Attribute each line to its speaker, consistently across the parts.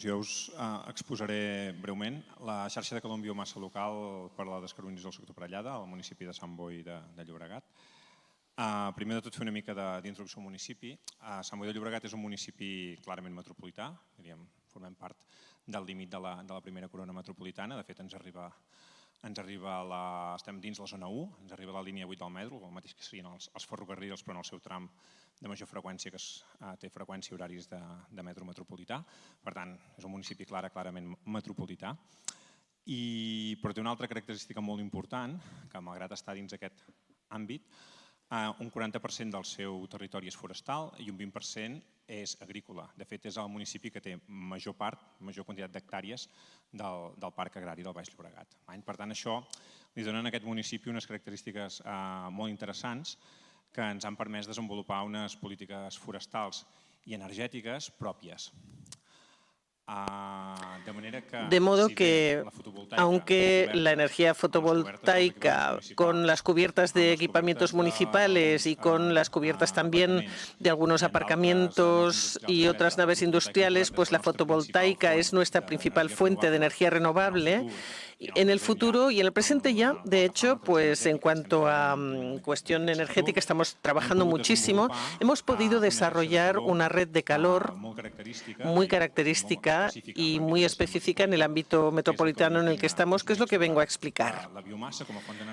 Speaker 1: Doncs jo us exposaré breument la xarxa de calor en biomassa local per a la descarbonització del sector Parellada al municipi de Sant Boi de Llobregat. Primer de tot fer una mica d'introducció al municipi. Sant Boi de Llobregat és un municipi clarament metropolità, diríem, formem part del límit de la primera corona metropolitana. De fet, estem dins la zona 1, ens arriba la línia 8 del metro, el mateix que serien els ferrocarrils, però en el seu tram de major freqüència, que té freqüència horaris de metro metropolità. Per tant, és un municipi clarament metropolità. Però té una altra característica molt important, que malgrat estar dins aquest àmbit, un 40% del seu territori és forestal i un 20% és agrícola. De fet, és el municipi que té major quantitat d'hectàrees del parc agrari del Baix Llobregat. Per tant, això li dona a aquest municipi unes característiques molt interessants que ens han permès desenvolupar unes polítiques forestals i energètiques pròpies.
Speaker 2: De modo que, aunque la energía fotovoltaica con las cubiertas de equipamientos municipales y con las cubiertas también de algunos aparcamientos y otras naves industriales, pues la fotovoltaica es nuestra principal fuente de energía renovable, en el futuro y en el presente ya, de hecho, pues en cuanto a cuestión energética estamos trabajando muchísimo. Hemos podido desarrollar una red de calor muy característica y muy específica en el ámbito metropolitano en el que estamos, que es lo que vengo a explicar.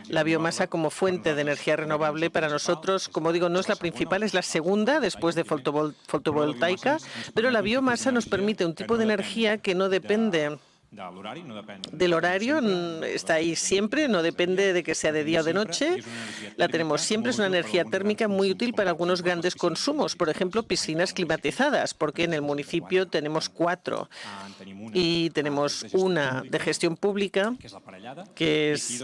Speaker 2: La biomasa como fuente de energía renovable para nosotros, como digo, no es la principal, es la segunda después de fotovoltaica, pero la biomasa nos permite un tipo de energía que no depende del horario, está ahí siempre, no depende de que sea de día o de noche, la tenemos siempre, es una energía térmica muy útil para algunos grandes consumos, por ejemplo, piscinas climatizadas, porque en el municipio tenemos 4 y tenemos una de gestión pública, que es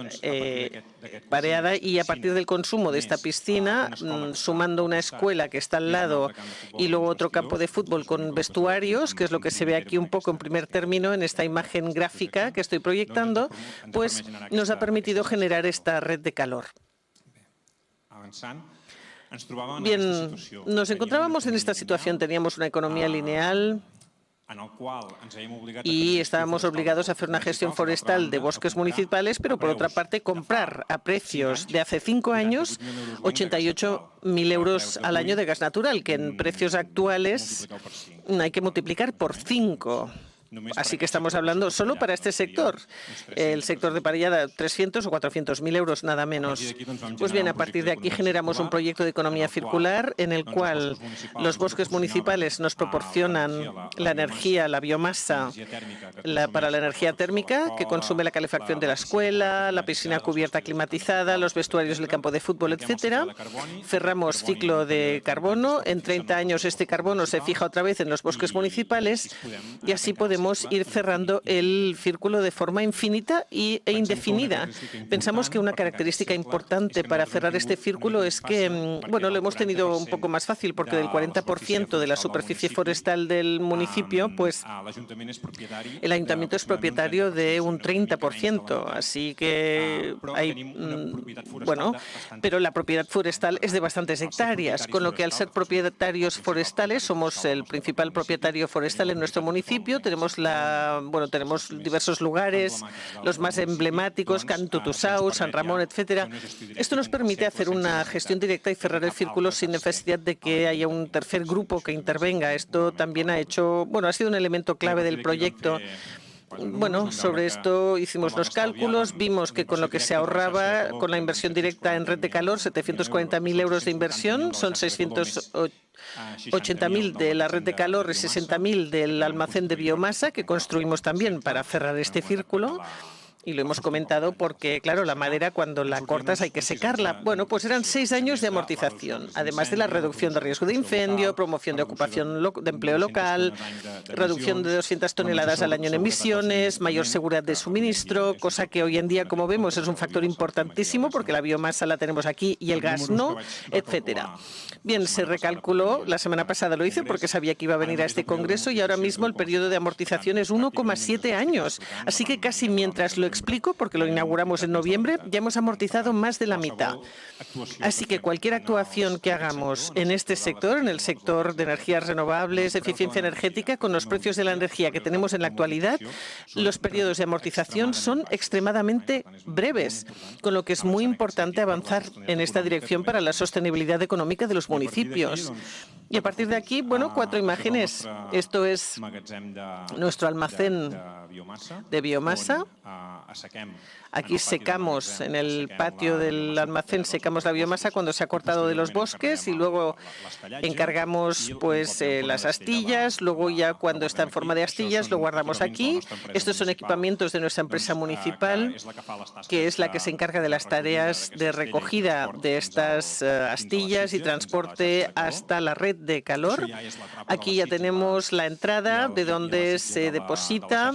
Speaker 2: pareada, y a partir del consumo de esta piscina, sumando una escuela que está al lado y luego otro campo de fútbol con vestuarios, que es lo que se ve aquí un poco en primer término en esta imagen gráfica que estoy proyectando, pues nos ha permitido generar esta red de calor. Bien, nos encontrábamos en esta situación, teníamos una economía lineal y estábamos obligados a hacer una gestión forestal de bosques municipales, pero por otra parte comprar a precios de hace 5 años 88.000 euros al año de gas natural, que en precios actuales hay que multiplicar por 5. Así que estamos hablando solo para este sector, el sector de Parellada, 300 o 400.000 euros, nada menos. Pues bien, a partir de aquí generamos un proyecto de economía circular en el cual los bosques municipales nos proporcionan la energía, la biomasa para la energía térmica que consume la calefacción de la escuela, la piscina cubierta climatizada, los vestuarios del campo de fútbol, etcétera. Cerramos ciclo de carbono. En 30 años este carbono se fija otra vez en los bosques municipales y así podemos ir cerrando el círculo de forma infinita e indefinida. Pensamos que una característica importante para cerrar este círculo es que, bueno, lo hemos tenido un poco más fácil porque del 40% de la superficie forestal del municipio, pues el ayuntamiento es propietario de un 30%, así que hay, bueno, pero la propiedad forestal es de bastantes hectáreas, con lo que al ser propietarios forestales somos el principal propietario forestal en nuestro municipio. Tenemos diversos lugares, los más emblemáticos, Can Tutusau, San Ramón, etcétera. Esto nos permite hacer una gestión directa y cerrar el círculo sin necesidad de que haya un tercer grupo que intervenga. Esto también ha sido un elemento clave del proyecto. Bueno, sobre esto hicimos los cálculos, vimos que con lo que se ahorraba con la inversión directa en red de calor, 740.000 euros de inversión, son 680.000 de la red de calor y 60.000 del almacén de biomasa que construimos también para cerrar este círculo. Y lo hemos comentado porque, claro, la madera cuando la cortas hay que secarla. Bueno, pues eran 6 años de amortización, además de la reducción de riesgo de incendio, promoción de ocupación de empleo local, reducción de 200 toneladas al año en emisiones, mayor seguridad de suministro, cosa que hoy en día, como vemos, es un factor importantísimo porque la biomasa la tenemos aquí y el gas no, etcétera. Bien, se recalculó, la semana pasada lo hice porque sabía que iba a venir a este congreso y ahora mismo el periodo de amortización es 1,7 años. Así que casi mientras lo explico porque lo inauguramos en noviembre, ya hemos amortizado más de la mitad. Así que cualquier actuación que hagamos en este sector, en el sector de energías renovables, eficiencia energética, con los precios de la energía que tenemos en la actualidad, los periodos de amortización son extremadamente breves, con lo que es muy importante avanzar en esta dirección para la sostenibilidad económica de los municipios. Y a partir de aquí, bueno, 4 imágenes. Esto es nuestro almacén de biomasa. Aquí secamos, en el patio del almacén, secamos la biomasa cuando se ha cortado de los bosques y luego encargamos pues las astillas, luego ya cuando está en forma de astillas lo guardamos aquí. Estos son equipamientos de nuestra empresa municipal, que es la que se encarga de las tareas de recogida de estas astillas y transporte hasta la red de calor. Aquí ya tenemos la entrada de donde se deposita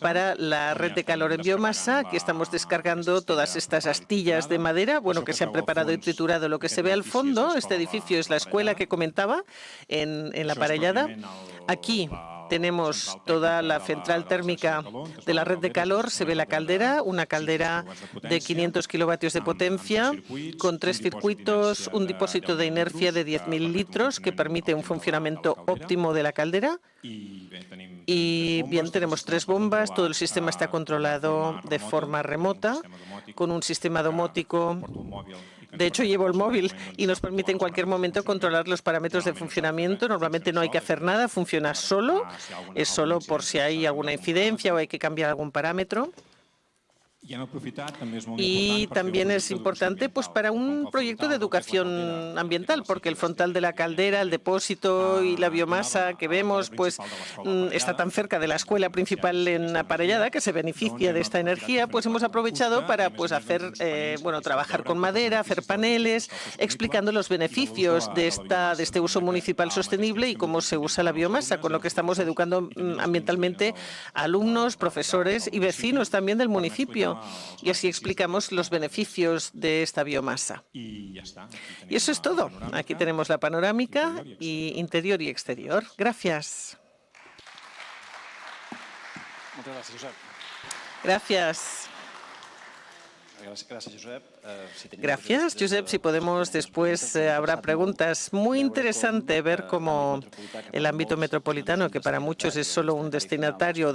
Speaker 2: para la red de calor en biomasa. Aquí estamos descargando todas estas astillas de madera, bueno, que se han preparado y triturado. Lo que se ve al fondo, este edificio es la escuela que comentaba en la aparellada. Aquí tenemos toda la central térmica de la red de calor. Se ve la caldera, una caldera de 500 kilovatios de potencia, con 3 circuitos, un depósito de inercia de 10.000 litros que permite un funcionamiento óptimo de la caldera. Y bien, tenemos 3 bombas, todo el sistema está controlado de forma remota, con un sistema domótico. De hecho, llevo el móvil y nos permite en cualquier momento controlar los parámetros de funcionamiento. Normalmente no hay que hacer nada, funciona solo. Es solo por si hay alguna incidencia o hay que cambiar algún parámetro. Y también es importante pues, para un proyecto de educación ambiental, porque el frontal de la caldera, el depósito y la biomasa que vemos pues, está tan cerca de la escuela principal en Aparellada que se beneficia de esta energía. Pues hemos aprovechado para pues, hacer, trabajar con madera, hacer paneles, explicando los beneficios de este uso municipal sostenible y cómo se usa la biomasa, con lo que estamos educando ambientalmente a alumnos, profesores y vecinos también del municipio. Y así explicamos los beneficios de esta biomasa. Y eso es todo. Aquí tenemos la panorámica interior y exterior. Gracias. Gracias. Gracias, Josep. Si podemos, después habrá preguntas. Muy interesante ver cómo el ámbito metropolitano, que para muchos es solo un destinatario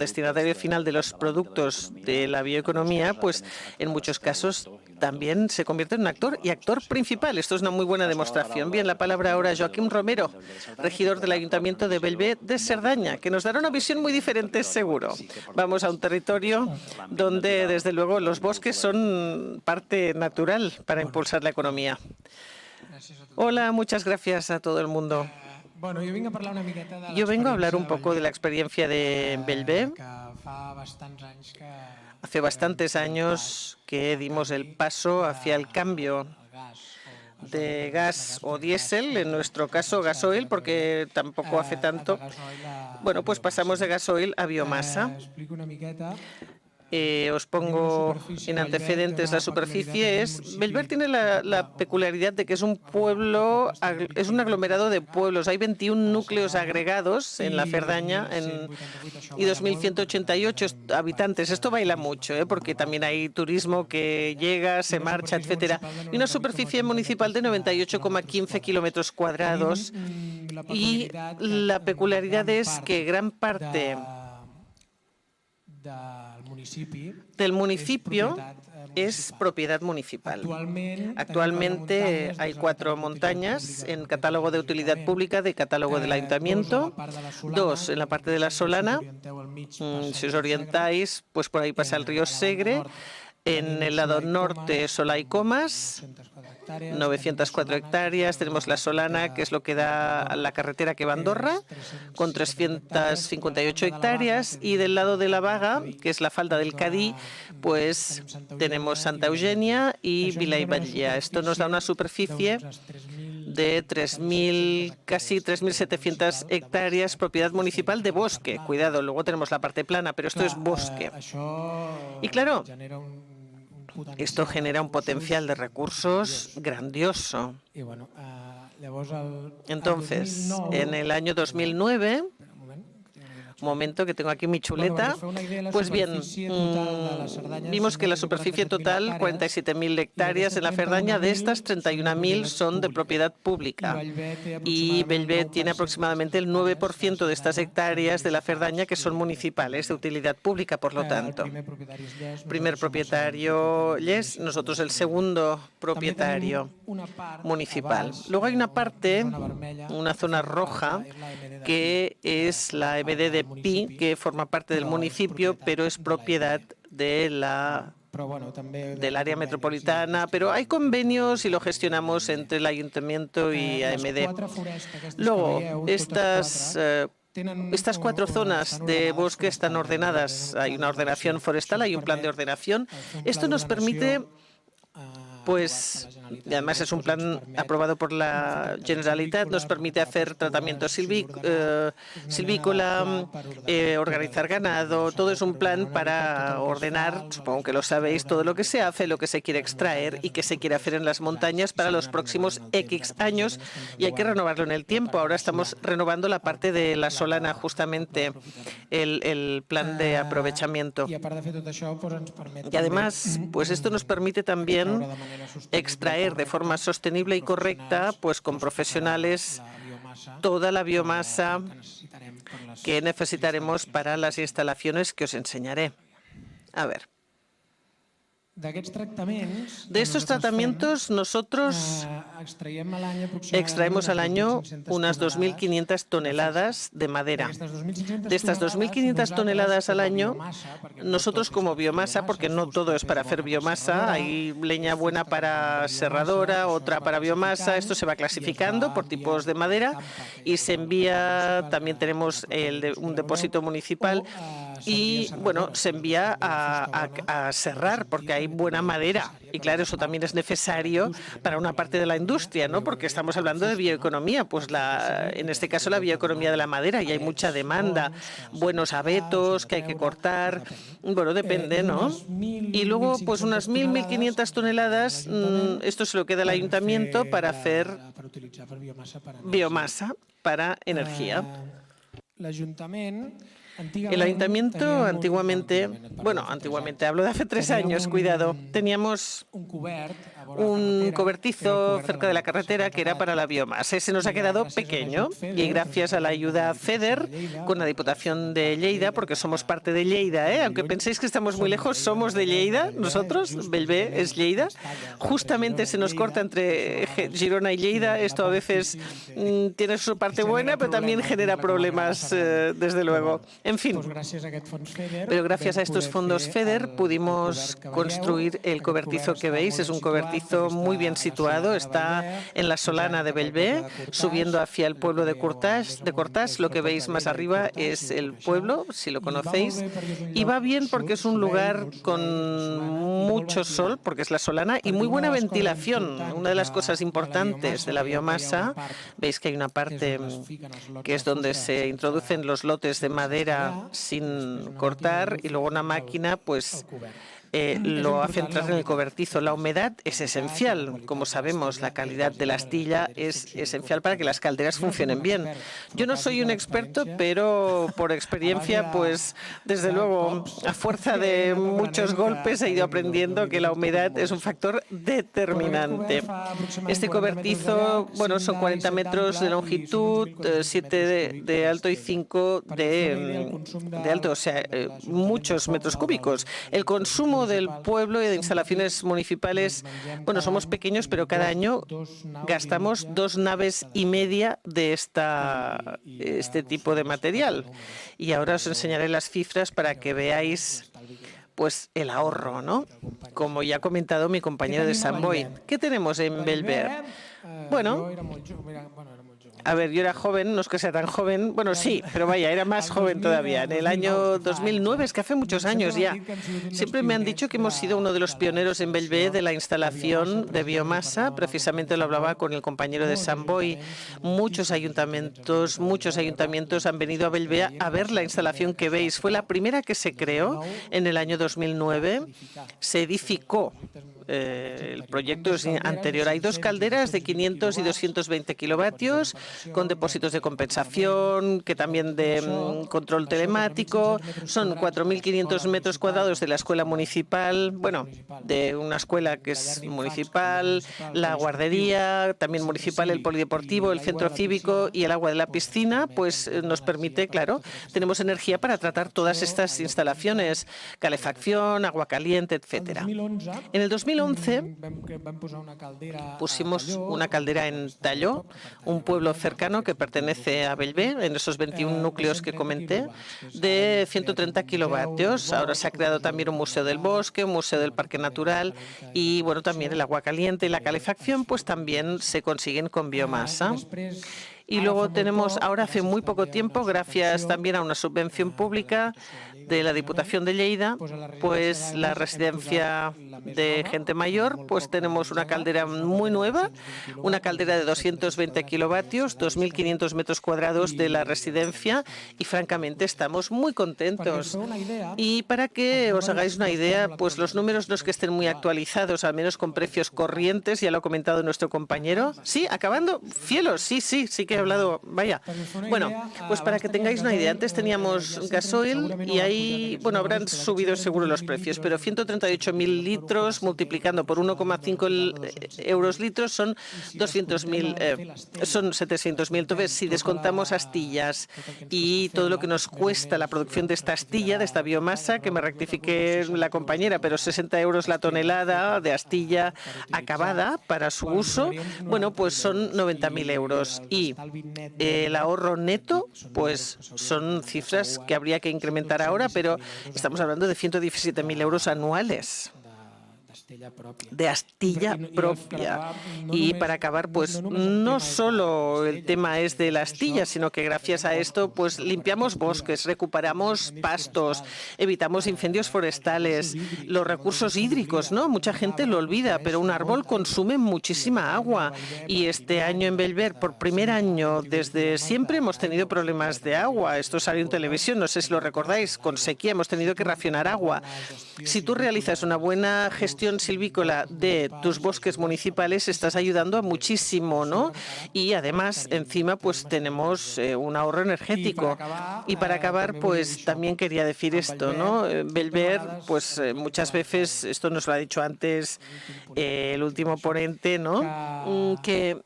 Speaker 2: final de los productos de la bioeconomía, pues en muchos casos también se convierte en un actor y actor principal. Esto es una muy buena demostración. Bien, la palabra ahora a Joaquim Romero, regidor del Ayuntamiento de Bellver de Cerdaña, que nos dará una visión muy diferente, seguro. Vamos a un territorio donde, desde luego, los bosques son parte natural para impulsar la economía. Hola, muchas gracias a todo el mundo. Yo vengo a hablar un poco de la experiencia de Bellver. Hace bastantes años que dimos el paso hacia el cambio de gas o diésel, en nuestro caso gasoil, porque tampoco hace tanto. Bueno, pues pasamos de gasoil a biomasa. Os pongo en antecedentes la superficie. Bellver tiene la peculiaridad de que es un pueblo, es un aglomerado de pueblos. Hay 21 núcleos agregados en la Cerdaña y 2.188 habitantes. Esto baila mucho, porque también hay turismo que llega, se marcha, etcétera. Y una superficie municipal de 98,15 kilómetros cuadrados. Y la peculiaridad es que gran parte del municipio es propiedad municipal. Actualmente hay 4 montañas en catálogo de utilidad pública, de catálogo del ayuntamiento, 2 en la parte de la Solana. Si os orientáis, pues por ahí pasa el río Segre. En el lado norte, Solà i Comas, 904 hectáreas. Tenemos la Solana, que es lo que da a la carretera que va a Andorra, con 358 hectáreas. Y del lado de la Baga, que es la falda del Cadí, pues tenemos Santa Eugènia y Vila i Batllà. Esto nos da una superficie de 3.000, casi 3.700 hectáreas, propiedad municipal de bosque. Cuidado, luego tenemos la parte plana, pero esto es bosque. Y claro, esto genera un potencial de recursos grandioso. Entonces, en el año 2009, momento, que tengo aquí mi chuleta. Pues bien, vimos que la superficie total, 47.000 hectáreas en la Cerdaña, de estas 31.000 son de propiedad pública. Y Bellver tiene aproximadamente el 9% de estas hectáreas de la Cerdaña que son municipales, de utilidad pública, por lo tanto. Primer propietario, Lles, nosotros el segundo propietario municipal. Luego hay una parte, una zona roja, que es la EBD de Pi, que forma parte del municipio, pero es propiedad del área metropolitana, pero hay convenios y lo gestionamos entre el Ayuntamiento y AMD. Luego, estas 4 zonas de bosque están ordenadas. Hay una ordenación forestal, hay un plan de ordenación. Esto nos permite, pues, y además es un plan aprobado por la Generalitat, nos permite hacer tratamiento silvícola, organizar ganado. Todo es un plan para ordenar, supongo que lo sabéis, todo lo que se hace, lo que se quiere extraer y que se quiere hacer en las montañas para los próximos X años, y hay que renovarlo en el tiempo. Ahora estamos renovando la parte de la Solana, justamente el plan de aprovechamiento. Y además, pues esto nos permite también extraer de forma sostenible y correcta, pues con profesionales, toda la biomasa que necesitaremos para las instalaciones que os enseñaré. A ver. De estos tratamientos nosotros extraemos al año unas 2.500 toneladas de madera. De estas 2.500 toneladas al año, nosotros como biomasa, porque no todo es para hacer biomasa, hay leña buena para serradora, otra para biomasa, esto se va clasificando por tipos de madera y se envía, también tenemos un depósito municipal y, bueno, se envía a serrar porque hay buena madera. Y claro, eso también es necesario para una parte de la industria, ¿no? Porque estamos hablando de bioeconomía, pues en este caso la bioeconomía de la madera, y hay mucha demanda, buenos abetos que hay que cortar, bueno, depende, ¿no? Y luego, pues unas 1.500 toneladas, esto se lo queda al ayuntamiento para hacer biomasa para energía. El ayuntamiento antiguamente, hablo de hace 3 años, cuidado, teníamos un cobertizo cerca de la carretera que era para la biomasa. Ese nos ha quedado pequeño y gracias a la ayuda FEDER con la Diputación de Lleida, porque somos parte de Lleida, aunque penséis que estamos muy lejos, somos de Lleida, nosotros, Bellver es Lleida. Justamente se nos corta entre Girona y Lleida. Esto a veces tiene su parte buena, pero también genera problemas, desde luego. En fin, pero gracias a estos fondos FEDER pudimos construir el cobertizo que veis. Es un cobertizo muy bien situado, está en la Solana de Bellver, subiendo hacia el pueblo de Cortàs. Lo que veis más arriba es el pueblo, si lo conocéis, y va bien porque es un lugar con mucho sol, porque es la Solana, y muy buena ventilación. Una de las cosas importantes de la biomasa, veis que hay una parte que es donde se introducen los lotes de madera sin cortar, y luego una máquina, pues, lo hace entrar en el cobertizo. La humedad es esencial. Como sabemos, la calidad de la astilla es esencial para que las calderas funcionen bien. Yo no soy un experto, pero por experiencia, pues desde luego, a fuerza de muchos golpes he ido aprendiendo que la humedad es un factor determinante. Este cobertizo, bueno, son 40 metros de longitud, 7 de alto y 5 de alto, o sea, muchos metros cúbicos. El consumo del pueblo y de instalaciones municipales, bueno, somos pequeños, pero cada año gastamos 2,5 naves de este tipo de material. Y ahora os enseñaré las cifras para que veáis, pues, el ahorro, ¿no? Como ya ha comentado mi compañero de Sant Boi. ¿Qué tenemos en Bellver? Bueno, a ver, yo era joven, no es que sea tan joven, bueno, sí, pero vaya, era más joven todavía. En el año 2009, es que hace muchos años ya. Siempre me han dicho que hemos sido uno de los pioneros en Bellver de la instalación de biomasa. Precisamente lo hablaba con el compañero de Sant Boi. Muchos ayuntamientos han venido a Bellver a ver la instalación que veis. Fue la primera que se creó en el año 2009. Se edificó. El proyecto es anterior. Hay 2 calderas de 500 y 220 kilovatios, con depósitos de compensación, que también de control telemático. Son 4.500 metros cuadrados de la escuela municipal, bueno, de una escuela que es municipal, la guardería, también municipal, el polideportivo, el centro cívico y el agua de la piscina, pues nos permite, claro, tenemos energía para tratar todas estas instalaciones, calefacción, agua caliente, etcétera. En el 2011 pusimos una caldera en Talló, un pueblo cercano que pertenece a Bellver, en esos 21 núcleos que comenté, de 130 kilovatios. Ahora se ha creado también un museo del bosque, un museo del parque natural y, bueno, también el agua caliente y la calefacción pues también se consiguen con biomasa. Y luego tenemos, ahora hace muy poco tiempo, gracias también a una subvención pública de la Diputación de Lleida, pues la residencia de gente mayor, pues tenemos una caldera muy nueva, una caldera de 220 kilovatios, 2.500 metros cuadrados de la residencia y francamente estamos muy contentos. Y para que os hagáis una idea, pues los números no es que estén muy actualizados, al menos con precios corrientes, ya lo ha comentado nuestro compañero. Sí, acabando, cielos, sí que he hablado, vaya. Bueno, pues para que tengáis una idea, antes teníamos gasoil y ahí, bueno, habrán subido seguro los precios, pero 138.000 litros multiplicando por 1,5 euros litros son 200.000, son 700.000. Entonces, si descontamos astillas y todo lo que nos cuesta la producción de esta astilla, de esta biomasa, que me rectifique la compañera, pero 60 euros la tonelada de astilla acabada para su uso, bueno, pues son 90.000 euros. Y el ahorro neto, pues son cifras que habría que incrementar ahora, pero estamos hablando de 117.000 euros anuales de astilla propia. Y para acabar, pues no solo el tema es de la astilla, sino que gracias a esto pues limpiamos bosques, recuperamos pastos, evitamos incendios forestales, los recursos hídricos, ¿no? Mucha gente lo olvida, pero un árbol consume muchísima agua y este año en Bellver, por primer año desde siempre, hemos tenido problemas de agua. Esto salió en televisión, no sé si lo recordáis, con sequía hemos tenido que racionar agua. Si tú realizas una buena gestión silvícola de tus bosques municipales, estás ayudando a muchísimo, ¿no? Y además, encima, pues tenemos un ahorro energético. Y para acabar, pues también quería decir esto, ¿no? Bellver, pues muchas veces, esto nos lo ha dicho antes el último ponente, ¿no? Que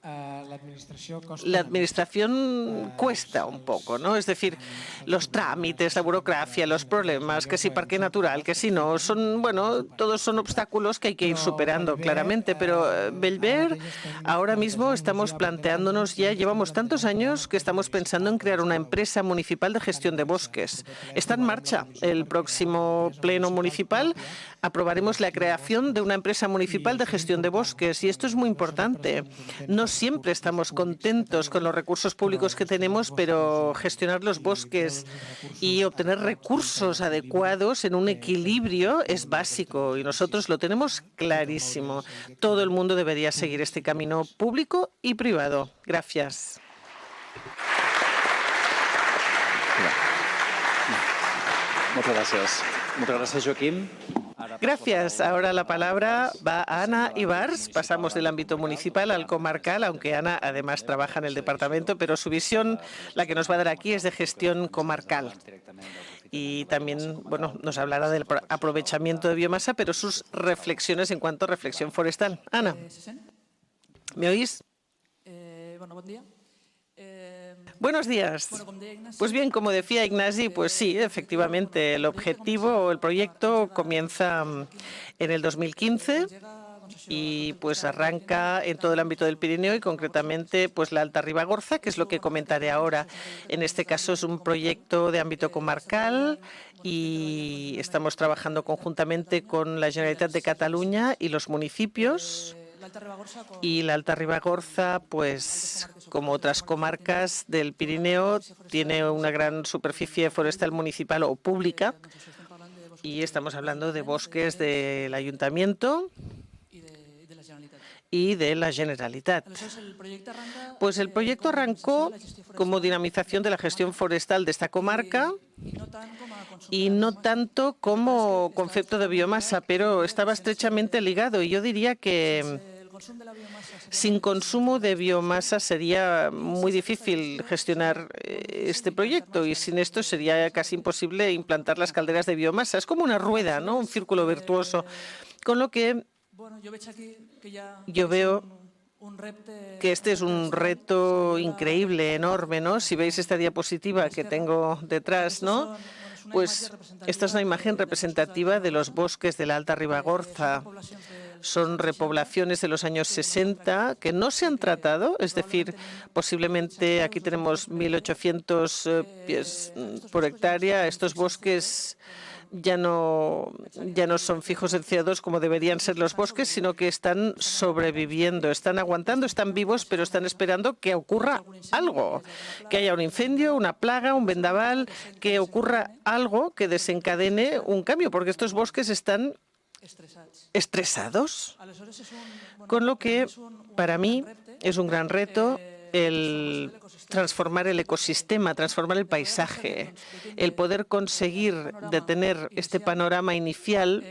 Speaker 2: la administración cuesta un poco, ¿no? Es decir, los trámites, la burocracia, los problemas, que si parque natural, que si no, son, bueno, todos son obstáculos que hay que ir superando claramente, pero Bellver, ahora mismo estamos planteándonos, ya llevamos tantos años que estamos pensando en crear una empresa municipal de gestión de bosques. Está en marcha. El próximo pleno municipal aprobaremos la creación de una empresa municipal de gestión de bosques y esto es muy importante. No siempre estamos contentos con los recursos públicos que tenemos, pero gestionar los bosques y obtener recursos adecuados en un equilibrio es básico y nosotros lo tenemos clarísimo. Todo el mundo debería seguir este camino público y privado. Gracias.
Speaker 3: Muchas gracias. Muchas gracias, Joaquín.
Speaker 2: Gracias. Ahora la palabra va a Ana Ibars. Pasamos del ámbito municipal al comarcal, aunque Ana además trabaja en el departamento, pero su visión, la que nos va a dar aquí, es de gestión comarcal. Y también, bueno, nos hablará del aprovechamiento de biomasa, pero sus reflexiones en cuanto a reflexión forestal. Ana, ¿me oís?
Speaker 4: Bueno, buen día.
Speaker 2: Buenos días. Pues bien, como decía Ignasi, pues sí, efectivamente, el objetivo o el proyecto comienza en el 2015 y pues arranca en todo el ámbito del Pirineo y concretamente pues la Alta Ribagorza, que es lo que comentaré ahora. En este caso es un proyecto de ámbito comarcal y estamos trabajando conjuntamente con la Generalitat de Cataluña y los municipios. Y la Alta Ribagorza, pues como otras comarcas del Pirineo, tiene una gran superficie forestal municipal o pública y estamos hablando de bosques del Ayuntamiento y de la Generalitat. Pues el proyecto arrancó como dinamización de la gestión forestal de esta comarca y no tanto como concepto de biomasa, pero estaba estrechamente ligado y yo diría que Sin consumo de biomasa sería muy difícil gestionar este proyecto y sin esto sería casi imposible implantar las calderas de biomasa. Es como una rueda, ¿no? Un círculo virtuoso. Con lo que yo veo que este es un reto increíble, enorme, ¿no? Si veis esta diapositiva que tengo detrás, ¿no? Pues esta es una imagen representativa de los bosques de la Alta Ribagorza. Son repoblaciones de los años 60 que no se han tratado, es decir, posiblemente aquí tenemos 1.800 pies por hectárea. Estos bosques ya no son fijos en CO2 como deberían ser los bosques, sino que están sobreviviendo, están aguantando, están vivos, pero están esperando que ocurra algo, que haya un incendio, una plaga, un vendaval, que ocurra algo que desencadene un cambio, porque estos bosques están estresados. Con lo que, para mí, es un gran reto el transformar el ecosistema, transformar el paisaje, el poder conseguir detener este panorama inicial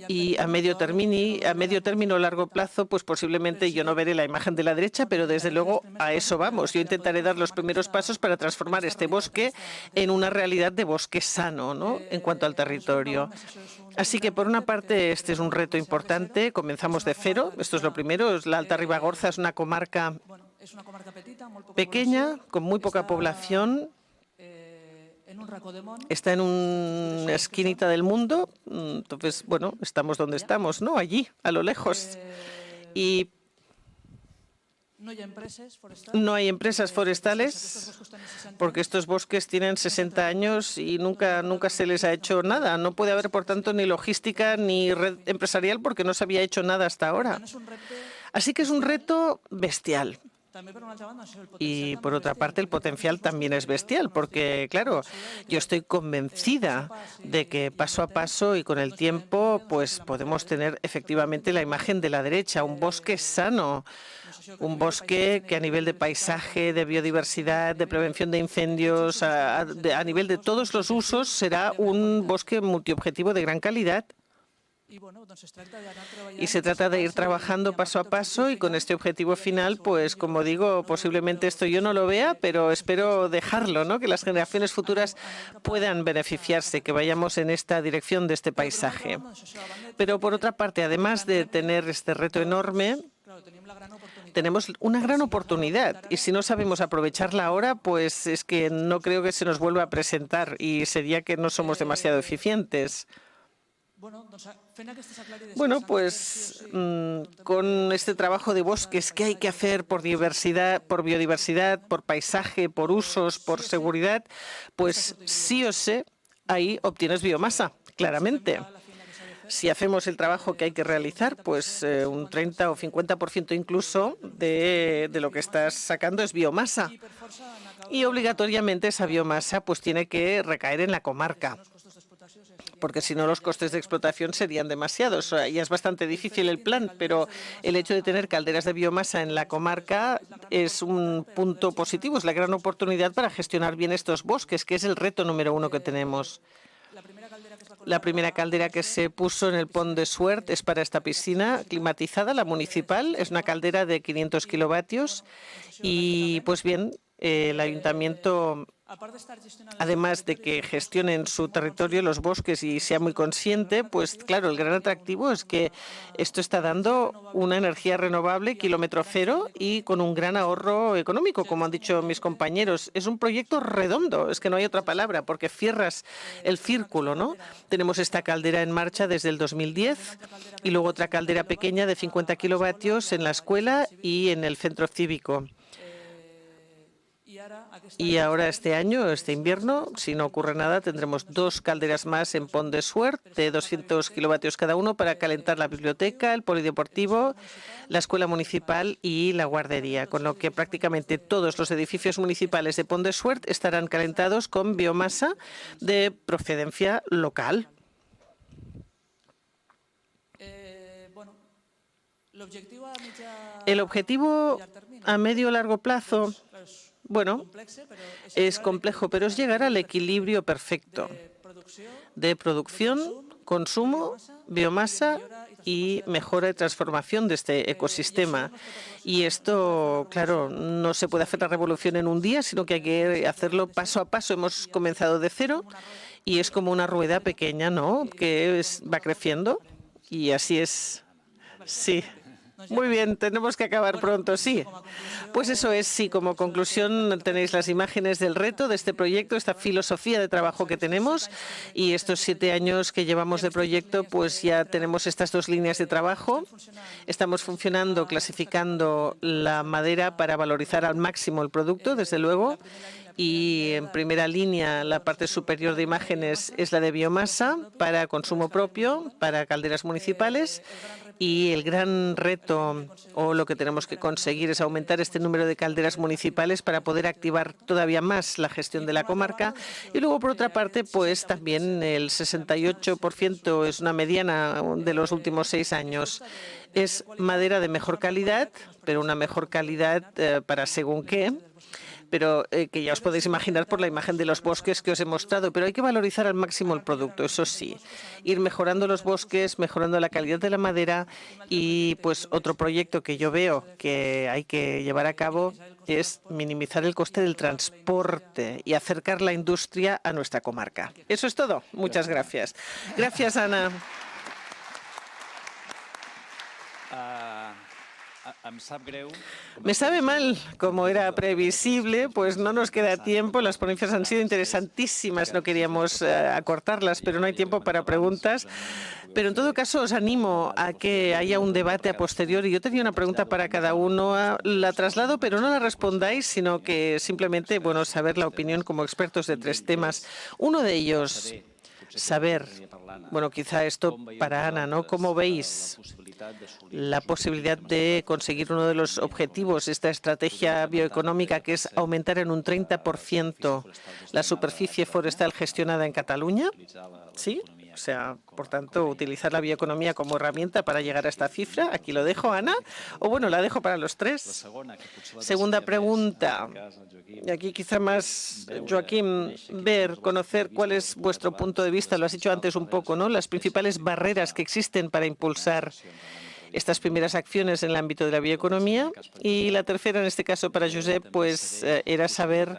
Speaker 2: y a medio término o largo plazo, pues posiblemente yo no veré la imagen de la derecha, pero desde luego a eso vamos. Yo intentaré dar los primeros pasos para transformar este bosque en una realidad de bosque sano, ¿no?, en cuanto al territorio. Así que, por una parte, este es un reto importante. Comenzamos de cero. Esto es lo primero. La Alta Ribagorza es una comarca pequeña, con muy poca población. Está en una esquinita del mundo. Entonces, bueno, estamos donde estamos, ¿no? Allí, a lo lejos. Y no hay empresas forestales porque estos bosques tienen 60 años y nunca se les ha hecho nada. No puede haber, por tanto, ni logística ni red empresarial porque no se había hecho nada hasta ahora. Así que es un reto bestial. Y, por otra parte, el potencial también es bestial, porque, claro, yo estoy convencida de que paso a paso y con el tiempo, pues podemos tener efectivamente la imagen de la derecha, un bosque sano, un bosque que a nivel de paisaje, de biodiversidad, de prevención de incendios, a nivel de todos los usos, será un bosque multiobjetivo de gran calidad. Y se trata de ir trabajando paso a paso y con este objetivo final, pues como digo, posiblemente esto yo no lo vea, pero espero dejarlo, ¿no?, que las generaciones futuras puedan beneficiarse, que vayamos en esta dirección de este paisaje. Pero por otra parte, además de tener este reto enorme, tenemos una gran oportunidad y si no sabemos aprovecharla ahora, pues es que no creo que se nos vuelva a presentar y sería que no somos demasiado eficientes. Bueno, pues con este trabajo de bosques que hay que hacer por biodiversidad, por paisaje, por usos, por seguridad, pues sí o sí, ahí obtienes biomasa, claramente. Si hacemos el trabajo que hay que realizar, pues un 30 o 50% incluso de lo que estás sacando es biomasa. Y obligatoriamente esa biomasa pues tiene que recaer en la comarca, porque si no los costes de explotación serían demasiados. Ya es bastante difícil el plan, pero el hecho de tener calderas de biomasa en la comarca es un punto positivo, es la gran oportunidad para gestionar bien estos bosques, que es el reto número 1 que tenemos. La primera caldera que se puso en el Pont de Suert es para esta piscina climatizada, la municipal. Es una caldera de 500 kilovatios y, pues bien, el ayuntamiento, además de que gestione en su territorio los bosques y sea muy consciente, pues claro, el gran atractivo es que esto está dando una energía renovable kilómetro cero y con un gran ahorro económico, como han dicho mis compañeros. Es un proyecto redondo, es que no hay otra palabra, porque cierras el círculo, ¿no? Tenemos esta caldera en marcha desde el 2010 y luego otra caldera pequeña de 50 kilovatios en la escuela y en el centro cívico. Y ahora este año, este invierno, si no ocurre nada, tendremos 2 calderas más en Pont de Suert de 200 kilovatios cada uno para calentar la biblioteca, el polideportivo, la escuela municipal y la guardería, con lo que prácticamente todos los edificios municipales de Pont de Suert estarán calentados con biomasa de procedencia local. El objetivo a medio o largo plazo, bueno, es complejo, pero es llegar al equilibrio perfecto de producción, consumo, biomasa y mejora y transformación de este ecosistema. Y esto, claro, no se puede hacer la revolución en un día, sino que hay que hacerlo paso a paso. Hemos comenzado de cero y es como una rueda pequeña, ¿no?, que va creciendo y así es. Sí. Muy bien, tenemos que acabar pronto, sí. Pues eso es, sí, como conclusión tenéis las imágenes del reto de este proyecto, esta filosofía de trabajo que tenemos y estos 7 años que llevamos de proyecto, pues ya tenemos estas 2 líneas de trabajo. Estamos funcionando, clasificando la madera para valorizar al máximo el producto, desde luego. Y en primera línea, la parte superior de imágenes es la de biomasa para consumo propio, para calderas municipales. Y el gran reto o lo que tenemos que conseguir es aumentar este número de calderas municipales para poder activar todavía más la gestión de la comarca. Y luego, por otra parte, pues también el 68% es una mediana de los últimos 6 años. Es madera de mejor calidad, pero una mejor calidad para según qué. Pero que ya os podéis imaginar por la imagen de los bosques que os he mostrado, pero hay que valorizar al máximo el producto, eso sí. Ir mejorando los bosques, mejorando la calidad de la madera y pues otro proyecto que yo veo que hay que llevar a cabo es minimizar el coste del transporte y acercar la industria a nuestra comarca. Eso es todo. Muchas gracias. Gracias, Ana. Me sabe mal, como era previsible, pues no nos queda tiempo. Las ponencias han sido interesantísimas, no queríamos acortarlas, pero no hay tiempo para preguntas. Pero en todo caso os animo a que haya un debate a posteriori. Yo tenía una pregunta para cada uno, la traslado, pero no la respondáis, sino que simplemente, bueno, saber la opinión como expertos de 3 temas. Uno de ellos, saber, bueno, quizá esto para Ana, ¿no? ¿Cómo veis la posibilidad de conseguir uno de los objetivos, esta estrategia bioeconómica, que es aumentar en un 30% la superficie forestal gestionada en Cataluña? ¿Sí? O sea, por tanto, utilizar la bioeconomía como herramienta para llegar a esta cifra. Aquí lo dejo, Ana. O bueno, la dejo para los 3. Segunda pregunta. Y aquí quizá más, Joaquín, conocer cuál es vuestro punto de vista. Lo has dicho antes un poco, ¿no? Las principales barreras que existen para impulsar estas primeras acciones en el ámbito de la bioeconomía. Y la tercera, en este caso para Josep, pues era saber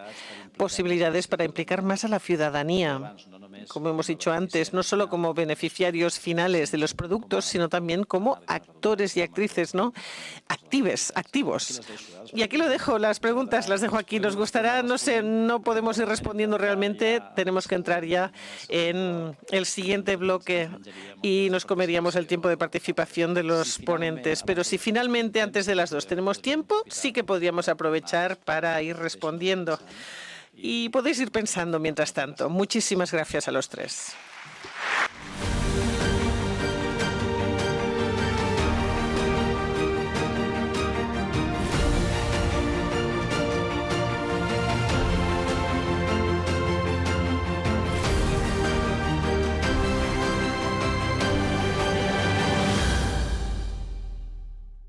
Speaker 2: posibilidades para implicar más a la ciudadanía, como hemos dicho antes, no solo como beneficiarios finales de los productos, sino también como actores y actrices, ¿no? Activos. Y aquí lo dejo, las preguntas las dejo aquí. Nos gustará, no sé, no podemos ir respondiendo realmente, tenemos que entrar ya en el siguiente bloque y nos comeríamos el tiempo de participación de los ponentes. Pero si finalmente antes de las 2 tenemos tiempo, sí que podríamos aprovechar para ir respondiendo. Y podéis ir pensando mientras tanto. Muchísimas gracias a los 3.